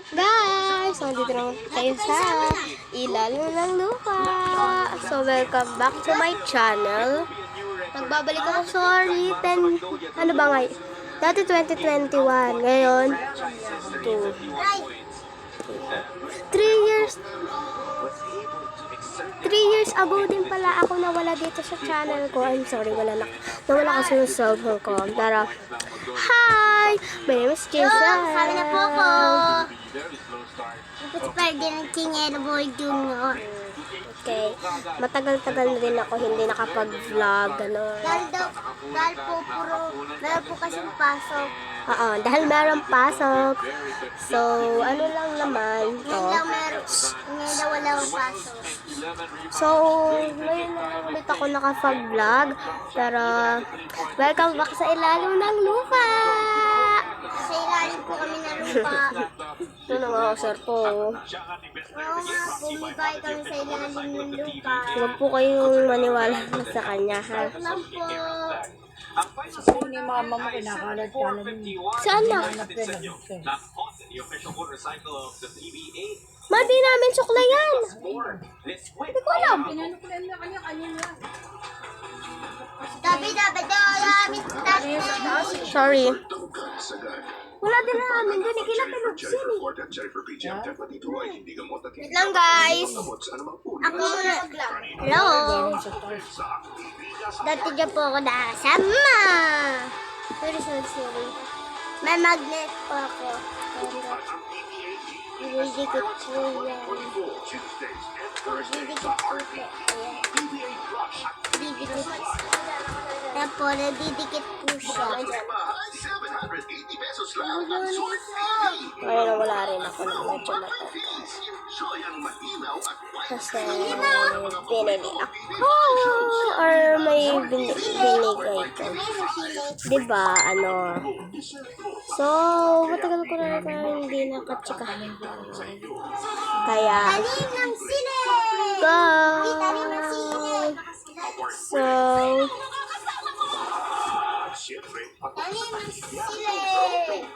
Guys, so dito naman tayo sa ilalim ng lupa. So welcome back to my channel. Nagbabalik ako, sorry, ano ba ngayon? Dati 2021, ngayon 3 years ago din pala ako nawala dito sa channel ko. I'm sorry, nawala kasi yung cellphone ko. Pero, hi! My name is Jason. Sabi na po ako. Super din ang King Boy Junior. Okay. Matagal-tagal na din ako hindi nakapag-vlog. Dahil po kasi pasok. Oo, dahil meron pasok. So, ano lang naman to. Ngayon daw wala akong pasok. So, ngayon lang ulit ako nakapag-vlog. Pero, welcome back sa ilalim ng lupa. Sa ilalim po kami ng lupa. Ito na nga, sir po. Oo nga, bumibay kami sa ilalim ng lupa. Huwag po kayong maniwala sa kanya, ha? Joke lang po. Kasi ni mama mo kinakalat-kalat mo. Saan na? Hanap din ang gusto. Madi namin sukla yan. Hindi ko alam. Pinanuklan na kanya kanina. Dapat namin Sorry. Wala din namin doon. Ikilatalog siya eh. Wait lang guys. Ako muna mag-vlog. Hello. Dati dyan po ako nakasama. Sorry. May magnet po ako. Didikit po yan. Didikit. Tapos nadidikit po siya. Ngayon wala rin ako ng medyo mata. Kasi pinili ako. Or may binigay ko. Diba, ano. So, matagal ko na hindi nakatsika. Kaya, Talim ng sine! go! Talim ng sine! So, Talim ng sine!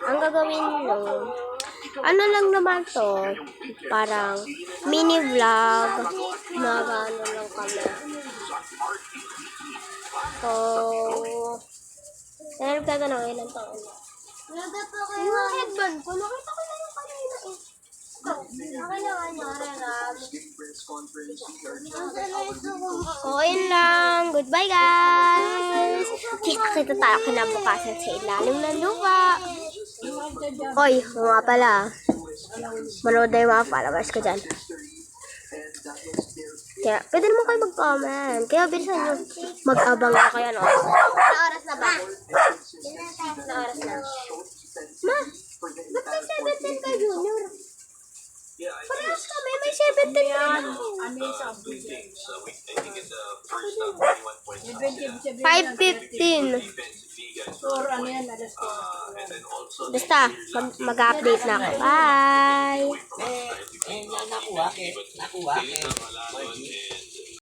ang gagawin nyo, ano lang naman to, parang mini vlog, ano lang kami. So, nagtatanong ilang taon na. Nagapa kayo. Yung headband ko, nakita ko na yung kanina eh. Okay lang, ano, Rerab. So, ayun lang. Goodbye, guys! Kita tayo kinabukasan sa ilalim ng lupa. Oy, nga pala. Manood na yung mga followers ko dyan. Kaya, pwede naman kayo mag-comment. Kaya, bilisan nyo. Mag-abang na kayo, no? Sa oras na ba? Sa oras na. Ma, ba't may 17 ka, Junior? Parehas kami, may 17 ka. Ano yung sabi? 5:15. Or ano yan, alas ko. Basta, mag-update na ako. Bye! Nakuha, Ket.